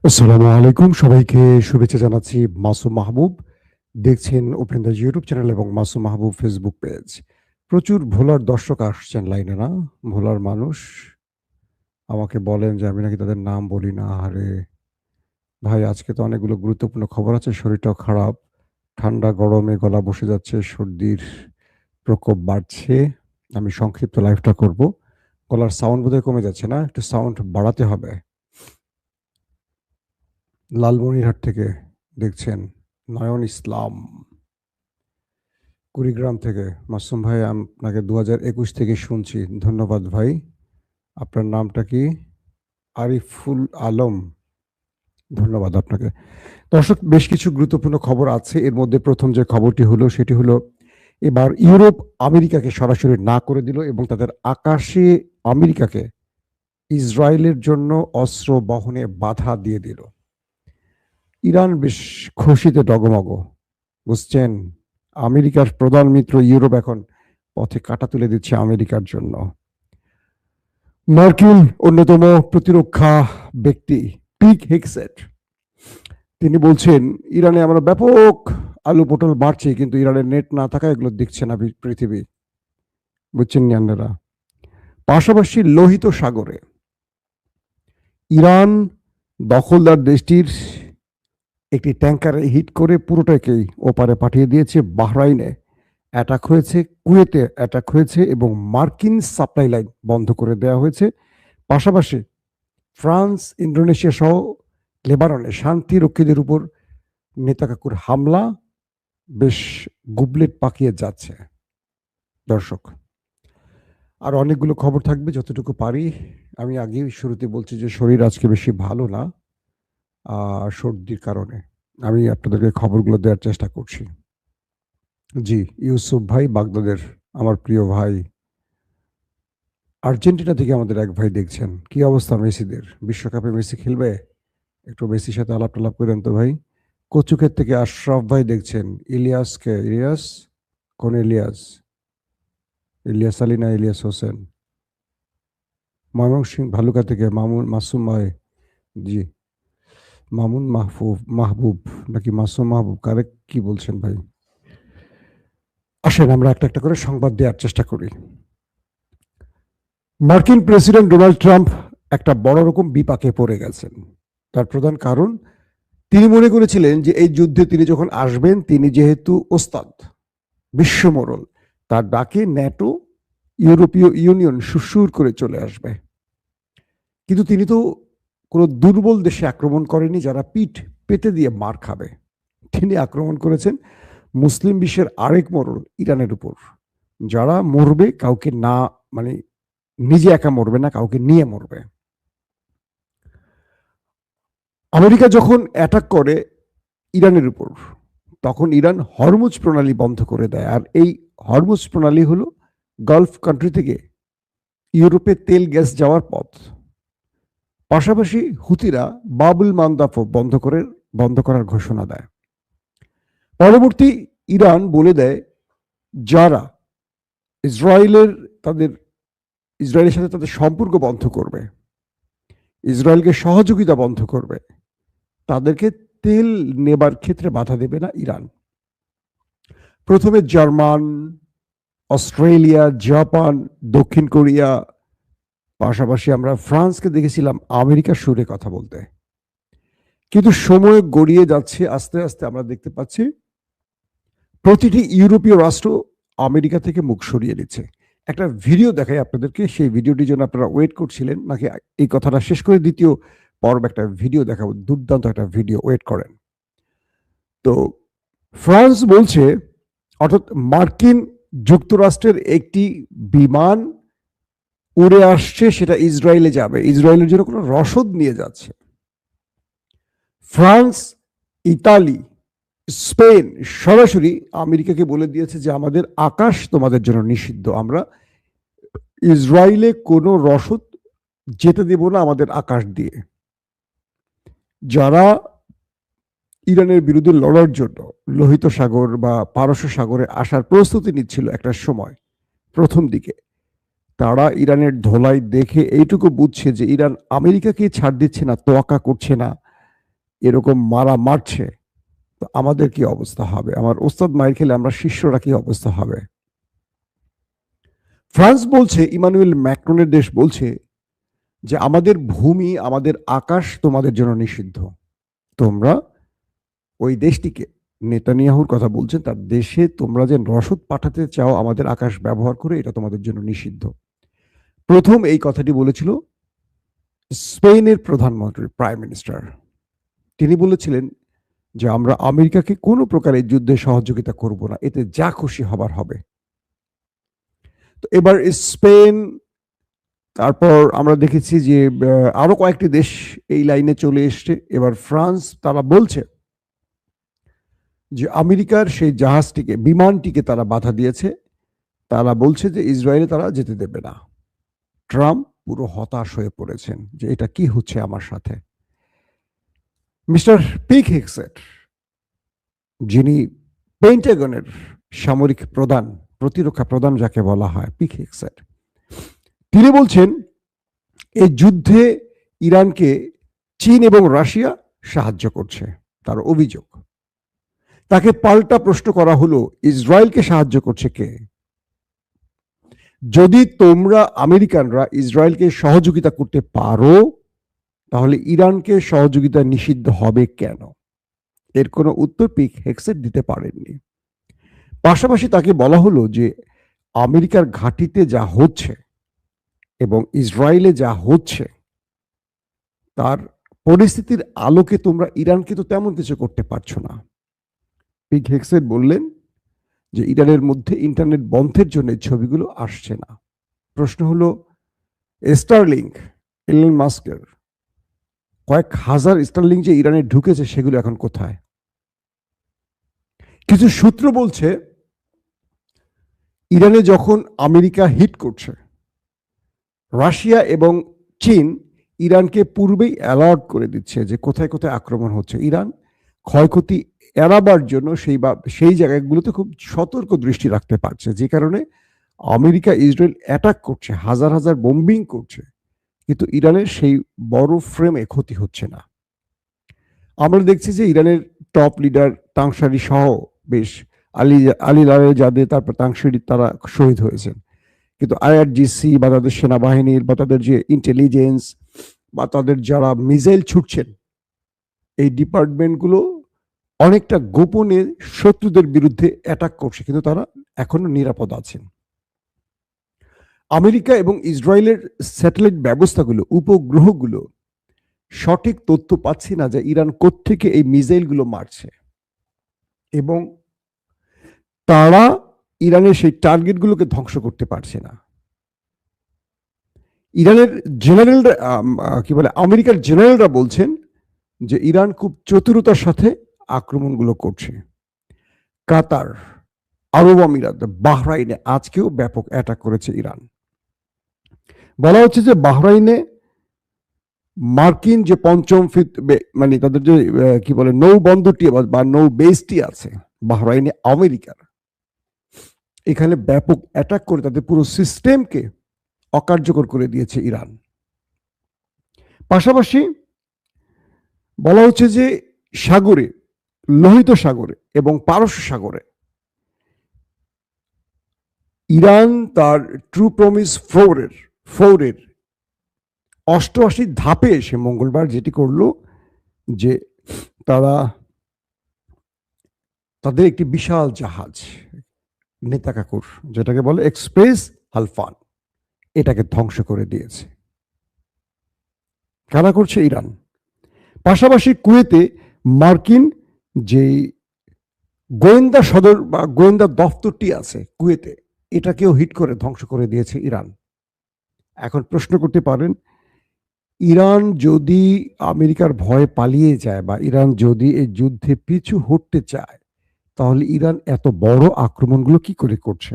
আসসালামু আলাইকুম, সবাইকে শুভেচ্ছা জানাচ্ছি। মাসুম মাহবুব দেখছেন ওপেন দ্য ইউটিউব চ্যানেল এবং মাসুম মাহবুব ফেসবুক পেজ। প্রচুর ভোলার দর্শক আসছেন লাইনে, না? ভোলার মানুষ আমাকে বলেন যে আমি নাকি তাদের নাম বলি না। আরে ভাই, আজকে তো অনেকগুলো গুরুত্বপূর্ণ খবর আছে। শরীরটাও খারাপ, ঠান্ডা গরমে গলা বসে যাচ্ছে, সর্দির প্রকোপ বাড়ছে। আমি সংক্ষিপ্ত লাইভটা করব। গলার সাউন্ড বোধহয় কমে যাচ্ছে, না? একটু সাউন্ড বাড়াতে হবে। লালমনিরহাট থেকে দেখছেন নয়ন ইসলাম, কুড়িগ্রাম থেকে। মাসুম ভাই, আপনাকে 2021 থেকে শুনছি। ধন্যবাদ ভাই। আপনার নামটা কি? আরিফুল আলম। ধন্যবাদ আপনাকে। দর্শক, বেশ কিছু গুরুত্বপূর্ণ খবর আছে। এর মধ্যে প্রথম যে খবরটি হলো সেটি হলো, এবার ইউরোপ আমেরিকাকে সরাসরি না করে দিল এবং তাদের আকাশে আমেরিকাকে ইসরায়েলের জন্য অস্ত্র বহনে বাধা দিয়ে দিল। ইরান বেশ খুশিতে ডগমগ, বুঝছেন? আমেরিকার প্রধান মিত্র ইউরোপ এখন পথে কাঁটা তুলে দিচ্ছে আমেরিকার জন্য। মার্কিন অন্যতম প্রতিরক্ষা ব্যক্তি পিট হেগসেট, তিনি বলছেন, ইরানে আমরা ব্যাপক আলু পটল বাড়ছে, কিন্তু ইরানের নেট না থাকা এগুলো দেখছে না পৃথিবী। বুঝছেন আপনারা? পাশাপাশি লোহিত সাগরে ইরান দখলদার দেশটির একটি ট্যাঙ্কারে হিট করে পুরোটাকেই ওপারে পাঠিয়ে দিয়েছে। বাহরাইনে অ্যাটাক হয়েছে, কুয়েতে অ্যাটাক হয়েছে এবং মার্কিন সাপ্লাই লাইন বন্ধ করে দেওয়া হয়েছে। পাশাপাশি ফ্রান্স, ইন্দোনেশিয়া সহ লেবাননে শান্তিরক্ষীদের উপর নেতাকাকুর হামলা বেশ গুবলেট পাকিয়ে যাচ্ছে। দর্শক, আর অনেকগুলো খবর থাকবে যতটুকু পারি। আমি আগেই শুরুতে বলছি যে শরীর আজকে বেশি ভালো না, সর্দির কারণে। আমি আপনাদেরকে খবরগুলো দেওয়ার চেষ্টা করছি। জি, ইউসুফ ভাই বাগদাদের, আমার প্রিয় ভাই। আর্জেন্টিনা থেকে আমাদের এক ভাই দেখছেন। কি অবস্থা মেসিদের? বিশ্বকাপে মেসি খেলবে? একটু মেসির সাথে আলাপ টালাপ করেন তো ভাই। কচুক্ষেত থেকে আশরাফ ভাই দেখছেন। ইলিয়াসকে, ইলিয়াস? কোন ইলিয়াস? ইলিয়াস আলী না ইলিয়াস হোসেন? ময়মনসিংহ ভালুকা থেকে মাসুম ভাই। জি, মামুন মাহবুব নাকি মাসুম মাহবুব, কারে কি বলছেন ভাই? আসেন আমরা একটা একটা করে সংবাদ দেওয়ার চেষ্টা করি। মার্কিন প্রেসিডেন্ট ডোনাল্ড ট্রাম্প একটা বড় রকম বিপাকে পড়ে গেছেন। তার প্রধান কারণ, তিনি মনে করেছিলেন যে এই যুদ্ধে তিনি যখন আসবেন, তিনি যেহেতু ওস্তাদ, বিশ্বমোড়ল, তার ডাকে ন্যাটো, ইউরোপীয় ইউনিয়ন সুরসুর করে চলে আসবে। কিন্তু তিনি তো কোনো দুর্বল দেশে আক্রমণ করেনি যারা পিঠ পেতে দিয়ে মার খাবে। তিনি আক্রমণ করেছেন মুসলিম বিশ্বের আরেক মোড়ল, ইরানের উপর, যারা মরবে কাউকে না, মানে নিজে একা মরবে না, কাউকে নিয়ে মরবে। আমেরিকা যখন অ্যাটাক করে ইরানের উপর, তখন ইরান হরমুজ প্রণালী বন্ধ করে দেয়। আর এই হরমুজ প্রণালী হলো গালফ কান্ট্রি থেকে ইউরোপে তেল গ্যাস যাওয়ার পথ। পাশাপাশি হুতিরা বাবুল মান্দাফও বন্ধ করার ঘোষণা দেয়। পরবর্তী ইরান বলে দেয়, যারা ইসরায়েলের তাদের ইসরায়েলের সাথে তাদের সম্পর্ক বন্ধ করবে, ইসরায়েলকে সহযোগিতা বন্ধ করবে, তাদেরকে তেল নেবার ক্ষেত্রে বাধা দেবে না ইরান। প্রথমে জার্মান, অস্ট্রেলিয়া, জাপান, দক্ষিণ কোরিয়া, পাশাপাশি আমরা ফ্রান্সকে দেখেছিলাম আমেরিকার সুরে কথা বলতে। কিন্তু সময় গড়িয়ে যাচ্ছে, আস্তে আস্তে আমরা দেখতে পাচ্ছি প্রতিটি ইউরোপীয় রাষ্ট্র আমেরিকা থেকে মুখ সরিয়ে নিচ্ছে। একটা ভিডিও দেখাই আপনাদেরকে, সেই ভিডিওটির জন্য আপনারা ওয়েট করছিলেন নাকি এই কথাটা শেষ করে দ্বিতীয় পর্ব একটা ভিডিও দেখাবো? দুর্দান্ত একটা ভিডিও, ওয়েট করেন। তো ফ্রান্স বলছে, অর্থাৎ মার্কিন যুক্তরাষ্ট্রের একটি বিমান উড়ে আসছে, সেটা ইসরায়েলে যাবে, ইসরায়েলের জন্য কোনো রসদ নিয়ে যাচ্ছে। ফ্রান্স, ইতালি, স্পেন সরাসরি আমেরিকাকে বলে দিয়েছে যে আমাদের আকাশ তোমাদের জন্য নিষিদ্ধ, আমরা ইসরায়েলে কোনো রসদ যেতে দেব না আমাদের আকাশ দিয়ে। যারা ইরানের বিরুদ্ধে লড়ার জন্য লোহিত সাগর বা পারস্য সাগরে আসার প্রস্তুতি নিচ্ছিল একটা সময় প্রথম দিকে, তারা ইরানের ধোলাই দেখে এইটুকু বুঝছে যে ইরান আমেরিকাকে ছাড় দিচ্ছে না, তোয়াক্কা করছে না, এরকম মারছে, তো আমাদের কি অবস্থা হবে? আমার ওস্তাদ মাইর খেলে আমরা শিষ্যরা কি অবস্থা হবে? ফ্রান্স বলছে, ইমানুয়েল ম্যাক্রনের দেশ বলছে যে আমাদের ভূমি, আমাদের আকাশ তোমাদের জন্য নিষিদ্ধ। তোমরা ওই দেশটিকে, নেতানিয়াহুর কথা বলছেন, তার দেশে তোমরা যে রসদ পাঠাতে চাও আমাদের আকাশ ব্যবহার করে, এটা তোমাদের জন্য নিষিদ্ধ। প্রথম এই কথাটি বলেছিল স্পেনের প্রধানমন্ত্রী, প্রাইম মিনিস্টার। তিনি বলেছিলেন যে আমরা আমেরিকাকে কোনো প্রকার এই যুদ্ধে সহযোগিতা করব না, এতে যা খুশি হবার হবে। তো এবার স্পেন, তারপর আমরা দেখেছি যে আরো কয়েকটি দেশ এই লাইনে চলে এসছে। এবার ফ্রান্স, তারা বলছে যে আমেরিকার সেই জাহাজটিকে, বিমানটিকে তারা বাধা দিয়েছে। তারা বলছে যে ইসরায়েলে তারা যেতে দেবে না। ট্রাম্প পুরো হতাশ হয়ে পড়েছেন যে এটা কি হচ্ছে আমার সাথে। মিস্টার পিক হেক্সেট, যিনি পেন্টাগনের সামরিক প্রধান, প্রতিরক্ষা প্রধান যাকে বলা হয়, পিক হেক্সেট, তিনি বলছেন এই যুদ্ধে ইরানকে চীন এবং রাশিয়া সাহায্য করছে, তার অভিযোগ। তাকে পাল্টা প্রশ্ন করা হলো, ইসরায়েলকে সাহায্য করছে কে? যদি তোমরা আমেরিকানরা ইসরায়েলকে সহযোগিতা করতে পারো, তাহলে ইরানকে সহযোগিতা নিষিদ্ধ হবে কেন? এর কোনো উত্তর পিক হেক্সেট দিতে পারেননি। পাশাপাশি তাকে বলা হলো যে আমেরিকার ঘাঁটিতে যা হচ্ছে এবং ইসরায়েলে যা হচ্ছে, তার পরিস্থিতির আলোকে তোমরা ইরানকে তো তেমন কিছু করতে পারছো না। পিক হেক্সেট বললেন যে ইরানের মধ্যে ইন্টারনেট বন্ধের জন্য ছবিগুলো আসছে না। প্রশ্ন হলো, স্টারলিংক, এলন মাস্কের কয়েক হাজার স্টারলিংক যে ইরানে ঢুকেছে, সেগুলো এখন কোথায়? কিছু সূত্র বলছে ইরানে যখন আমেরিকা হিট করছে, রাশিয়া এবং চীন ইরানকে পূর্বেই অ্যালার্ট করে দিচ্ছে যে কোথায় কোথায় আক্রমণ হচ্ছে। ইরান ক্ষয়ক্ষতি এড়াবার জন্য সেই জায়গাগুলোতে খুব সতর্ক দৃষ্টি রাখতে পারছে, যে কারণে আমেরিকা ইসরায়েল অ্যাটাক করছে, হাজার হাজার বোম্বিং করছে, কিন্তু ইরানের সেই বড় ফ্রেমে ক্ষতি হচ্ছে না। আমরা দেখছি যে ইরানের টপ লিডার তাংসারি সহ বেশ আলী লারেজাদে, তারপর তাংসারি, তারা শহীদ হয়েছেন। কিন্তু আইআরজিসি বা তাদের সেনাবাহিনীর বা তাদের যে ইন্টেলিজেন্স বা তাদের যারা মিসাইল ছুটছেন, এই ডিপার্টমেন্টগুলো অনেকটা গোপনে শত্রুদের বিরুদ্ধে অ্যাটাক করছে, কিন্তু তারা এখনো নিরাপদ আছেন। আমেরিকা এবং ইসরায়েলের স্যাটেলাইট ব্যবস্থাগুলো, উপগ্রহগুলো সঠিক তথ্য পাচ্ছি না যে ইরান কোত্থেকে এই মিসাইলগুলো মারছে, এবং তারা ইরানের সেই টার্গেটগুলোকে ধ্বংস করতে পারছে না। ইরানের জেনারেলরা, কি বলে, আমেরিকার জেনারেলরা বলছেন যে ইরান খুব চতুরতার সাথে আক্রমণগুলো করছে। কাতার, আরব আমিরাত, বাহরাইনে আজকেও ব্যাপক অ্যাটাক করেছে ইরান। বলা হচ্ছে যে বাহরাইনে মার্কিন যে পঞ্চম মানে তাদের যে কি বলে নৌ বন্দরটি বা নৌ বেসটি আছে বাহরাইনে আমেরিকার, এখানে ব্যাপক অ্যাটাক করে তাদের পুরো সিস্টেমকে অকার্যকর করে দিয়েছে ইরান। পাশাপাশি বলা হচ্ছে যে সাগরে, লোহিত সাগরে এবং পারস্য সাগরে ইরান তার ট্রু প্রমিস 4-এর 88 ধাপে এসে মঙ্গলবার যেটি করলো, যে তারা তাদের একটি বিশাল জাহাজ, নেতা কাকুর যেটাকে বলে এক্সপ্রেস হালফান, এটাকে ধ্বংস করে দিয়েছে। কারা করছে? ইরান। পাশাপাশি কুয়েতে মার্কিন যে গোয়েন্দা সদর বা গোয়েন্দা দফতরটি আছে কুয়েতে, এটাকেও হিট করে ধ্বংস করে দিয়েছে ইরান। এখন প্রশ্ন করতে পারেন, ইরান যদি আমেরিকার ভয়ে পালিয়ে যায় বা ইরান যদি এই যুদ্ধে পিছু হটতে চায়, তাহলে ইরান এত বড় আক্রমণগুলো কি করে করছে?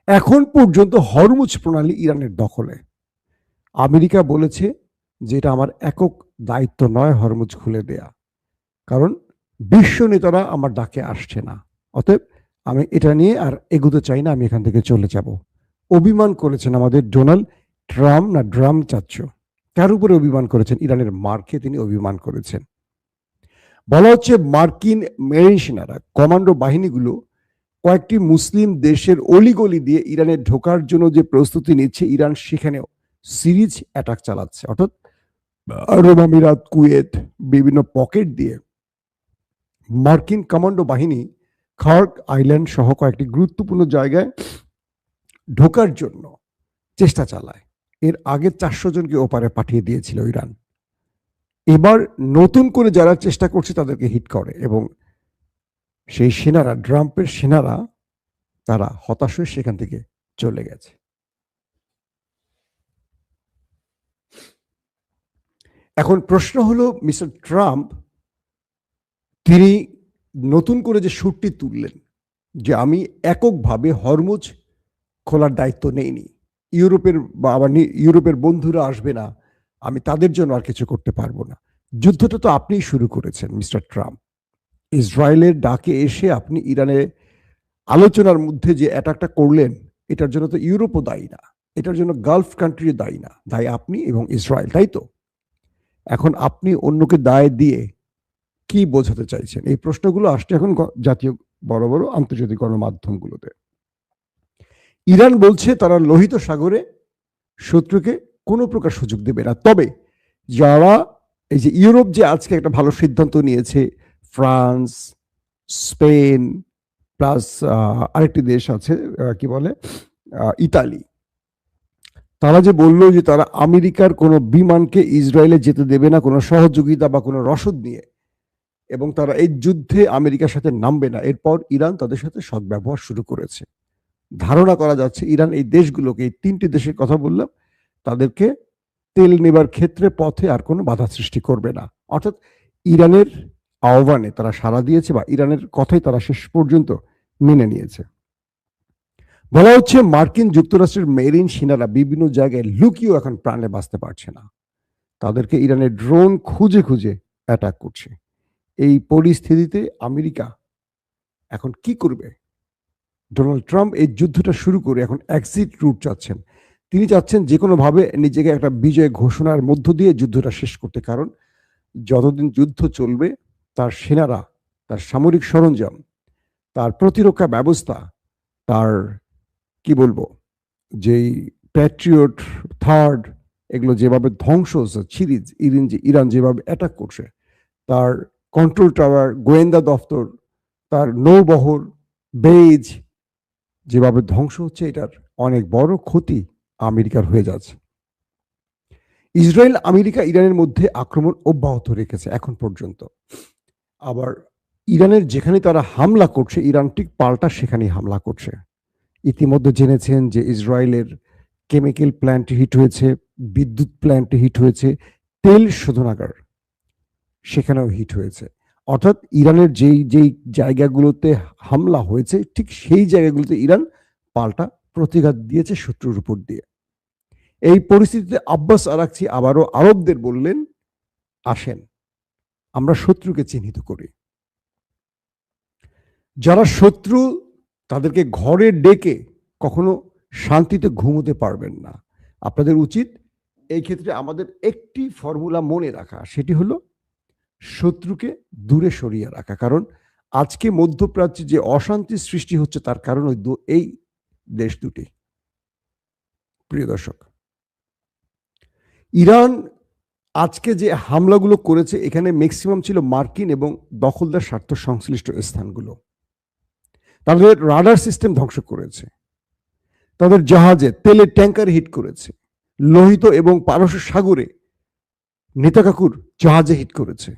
এখন পর্যন্ত হরমুজ প্রণালী ইরানের দখলে। আমেরিকা বলেছে যে এটা আমার একক দায়িত্ব নয় হরমুজ খুলে দেয়া, কারণ বিশ্ব নেতারা আমার ডাকে আসছে না, অতএব আমি এটা নিয়ে আর এগোতে চাই না, আমি এখান থেকে চলে যাব। অভিমান করেছেন আমাদের ডোনাল্ড ট্রাম্প, না ড্রাম চাচ্ছ, কার উপরে অভিমান করেছেন? ইরানের মার্কে তিনি অভিমান করেছেন। বলা হচ্ছে মার্কিন মেরিন সেনারা কমান্ডো বাহিনীগুলো কয়েকটি মুসলিম দেশের অলিগলি দিয়ে ইরানে ঢোকার জন্য যে প্রস্তুতি নিচ্ছে, ইরান সেখানেও সিরিজ অ্যাটাক চালাচ্ছে। অর্থাৎ আরব আমিরাত, কুয়েত, বিভিন্ন পকেট দিয়ে মার্কিন কমান্ডো বাহিনী খার্ক আইল্যান্ড সহ কয়েকটি গুরুত্বপূর্ণ জায়গায় ঢোকার জন্য চেষ্টা চালায়। এর আগে 400 জনকে ওপারে পাঠিয়ে দিয়েছিল ইরান। এবার নতুন করে যারা চেষ্টা করছে তাদেরকে হিট করে, এবং সেই সেনারা, ট্রাম্পের সেনারা, তারা হতাশ হয়ে সেখান থেকে চলে গেছে। এখন প্রশ্ন হলো, মিস্টার ট্রাম্প তিনি নতুন করে যে সুরটি তুললেন যে আমি এককভাবে হরমুজ খোলার দায়িত্ব নেইনি, ইউরোপের বন্ধুরা আসবে না, আমি তাদের জন্য আর কিছু করতে পারবো না। যুদ্ধটা তো আপনিই শুরু করেছেন মিস্টার ট্রাম্প। ইসরায়েলের ডাকে এসে আপনি ইরানের আলোচনার মধ্যে যে অ্যাটাকটা করলেন, এটার জন্য তো ইউরোপও দায়ী না, এটার জন্য গালফ কান্ট্রিও দায়ী না, দায়ী আপনি এবং ইসরায়েল, তাই তো? এখন আপনি অন্যকে দায় দিয়ে কি বোঝাতে চাইছেন? এই প্রশ্নগুলো আসছে এখন জাতীয় বড় বড় আন্তর্জাতিক গণমাধ্যমগুলোতে। ইরান বলছে তারা লোহিত সাগরে শত্রুকে কোনো প্রকার সুযোগ দেবে না। তবে যারা, এই যে ইউরোপ যে আজকে একটা ভালো সিদ্ধান্ত নিয়েছে, ফ্রান্স, স্পেন, প্লাস আরেকটি দেশ আছে কি বলে ইতালি, তারা যে বললো যে তারা আমেরিকার কোনো বিমানকে ইসরায়েলে যেতে দেবে না কোনো সহযোগিতা বা কোনো রসদ নিয়ে, এবং তারা এই যুদ্ধে আমেরিকার সাথে নামবে না। এরপর ইরান তাদের সাথে সদ্ব্যবহার শুরু করেছে। ধারণা করা যাচ্ছে ইরান এই দেশগুলোকে, এই 3টি দেশের কথা বললাম, তাদেরকে তেল নেবার ক্ষেত্রে পথে আর কোনো বাধা সৃষ্টি করবে না। অর্থাৎ ইরানের আহ্বানে তারা সাড়া দিয়েছে, বা ইরানের কথাই তারা শেষ পর্যন্ত মেনে নিয়েছে। বলা হচ্ছে মার্কিন যুক্তরাষ্ট্রের মেরিন সেনারা বিভিন্ন জায়গায় লুকিয়েও এখন প্রাণে বাঁচতে পারছে না, তাদেরকে ইরানের ড্রোন খুঁজে খুঁজে অ্যাটাক করছে। এই পরিস্থিতিতে আমেরিকা এখন কি করবে? ডোনাল্ড ট্রাম্প এই যুদ্ধটা শুরু করে এখন এক্সিট রুট চাচ্ছেন। তিনি চাচ্ছেন যে কোনোভাবে নিজেকে একটা বিজয় ঘোষণার মধ্য দিয়ে যুদ্ধটা শেষ করতে, কারণ যতদিন যুদ্ধ চলবে তার সেনারা, তার সামরিক সরঞ্জাম, তার প্রতিরক্ষা ব্যবস্থা, তার কি বলবো, যেই প্যাট্রিয়ট থার্ড, এগুলো যেভাবে ধ্বংস হচ্ছে, সিরিজ ইরান যেভাবে অ্যাটাক করছে, তার কন্ট্রোল টাওয়ার, গোয়েন্দা দপ্তর, তার নৌবহর, বেজ যেভাবে ধ্বংস হচ্ছে, এটার অনেক বড় ক্ষতি আমেরিকার হয়ে যাচ্ছে। ইসরায়েল, আমেরিকা, ইরানের মধ্যে আক্রমণ অব্যাহত রেখেছে এখন পর্যন্ত। আবার ইরানের যেখানে তারা হামলা করছে, ইরান ঠিক পাল্টা সেখানেই হামলা করছে। ইতিমধ্যে জেনেছেন যে ইসরায়েলের কেমিক্যাল প্ল্যান্ট হিট হয়েছে, বিদ্যুৎ প্ল্যান্ট হিট হয়েছে, তেল শোধনাগার সেখানেও হিট হয়েছে। অর্থাৎ ইরানের যেই যেই জায়গাগুলোতে হামলা হয়েছে, ঠিক সেই জায়গাগুলোতে ইরান পাল্টা প্রতিঘাত দিয়েছে শত্রুর উপর দিয়ে। এই পরিস্থিতিতে আব্বাস আরাকচি আবারও আরবদের বললেন, আসেন আমরা শত্রুকে চিহ্নিত করি। যারা শত্রু তাদেরকে ঘরে ডেকে কখনো শান্তিতে ঘুমোতে পারবেন না। আপনাদের উচিত এই ক্ষেত্রে আমাদের একটি ফর্মুলা মনে রাখা, সেটি হলো শত্রুকে দূরে সরিয়ে রাখা। কারণ আজকে মধ্যপ্রাচ্যে যে অশান্তি সৃষ্টি হচ্ছে তার কারণ এই দেশ দুটি। প্রিয় দর্শক, ইরান আজকে যে হামলাগুলো করেছে, এখানে ম্যাক্সিমাম ছিল মার্কিন এবং দখলদার স্বার্থ সংশ্লিষ্ট স্থানগুলো। তাদের রাডার সিস্টেম ধ্বংস করেছে, তাদের জাহাজে তেলের ট্যাঙ্কার হিট করেছে, লোহিত এবং পারস্য সাগরে নেতাকাকুর জাহাজে হিট করেছে,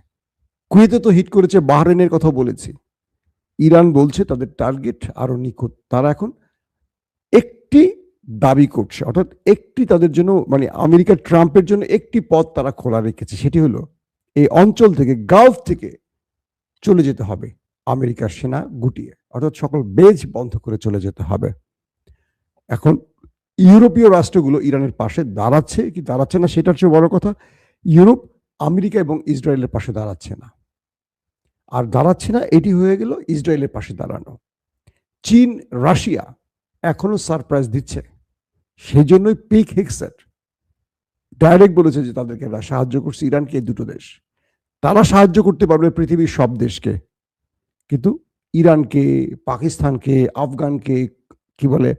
কুয়েতে তো হিট করেছে, বাহরাইনের কথা বলেছি। ইরান বলছে তাদের টার্গেট আরো নিখুঁত। তারা এখন একটি দাবি করছে, অর্থাৎ একটি তাদের জন্য, মানে আমেরিকা ট্রাম্পের জন্য একটি পথ তারা খোলা রেখেছে, সেটি হলো এই অঞ্চল থেকে, গালফ থেকে চলে যেতে হবে আমেরিকার সেনা গুটিয়ে, অর্থাৎ সকল বেজ বন্ধ করে চলে যেতে হবে। এখন ইউরোপীয় রাষ্ট্রগুলো ইরানের পাশে দাঁড়াচ্ছে কি দাঁড়াচ্ছে না সেটার চেয়ে বড় কথা, ইউরোপ আমেরিকা এবং ইসরায়েলের পাশে দাঁড়াচ্ছে না। আর দাঁড়াচ্ছে না, এটি হয়ে গেল ইসরায়েলের পাশে দাঁড়ানো। চীন, রাশিয়া এখনো সারপ্রাইজ দিচ্ছে। সেই জন্যই পিক হেক্সেট ডাইরেক্ট বলেছে যে তাদেরকে সাহায্য করছে ইরানকে এই দুটো দেশ। তারা সাহায্য করতে পারবে পৃথিবীর সব দেশকে, কিন্তু ইরানকে, পাকিস্তানকে, আফগানকে, কি বলে,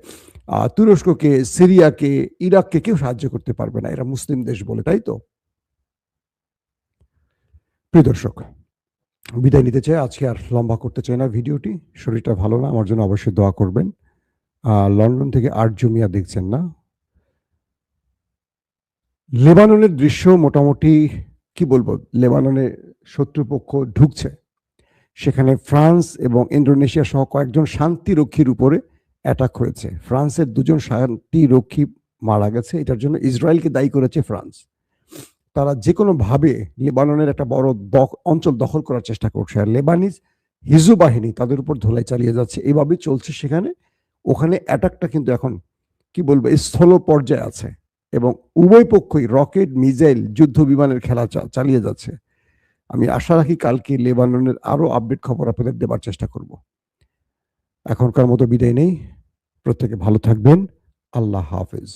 তুরস্ককে, সিরিয়াকে, ইরাককে কেউ সাহায্য করতে পারবে না। এরা মুসলিম দেশ বলে, তাই তো? প্রিয় দর্শক, বিদায় নিতে চাই, আজকে আর লম্বা করতে চাই না ভিডিওটি। শরীরটা ভালো না, আমার জন্য অবশ্যই দোয়া করবেন। লন্ডন থেকে আর্য মিয়া দেখছেন না? লেবাননের দৃশ্য মোটামুটি, কি বলবো, লেবাননে শত্রুপক্ষ ঢুকছে, সেখানে ফ্রান্স এবং ইন্দোনেশিয়া সহ কয়েকজন শান্তিরক্ষীর উপরে অ্যাটাক হয়েছে। ফ্রান্সের 2জন শান্তিরক্ষী মারা গেছে। এটার জন্য ইসরায়েলকে দায়ী করেছে ফ্রান্স। তারা যে কোনোভাবে লেবাননের একটা বড় অঞ্চল দখল করার চেষ্টা করছে, আর লেবানিজ হিজু বাহিনী তাদের উপর ধোলাই চালিয়ে যাচ্ছে। এভাবেই চলছে সেখানে। ওখানে অ্যাটাকটা কিন্তু এখন, কি বলবো, স্থল পর্যায়ে আছে, এবং উভয় পক্ষই রকেট, মিসাইল, যুদ্ধ বিমানের খেলা চালিয়ে যাচ্ছে। আমি আশা রাখি কালকে লেবাননের আরো আপডেট খবর আপনাদের দেবার চেষ্টা করব। এখনকার মতো বিদায় নেই। প্রত্যেকে ভালো থাকবেন। আল্লাহ হাফেজ।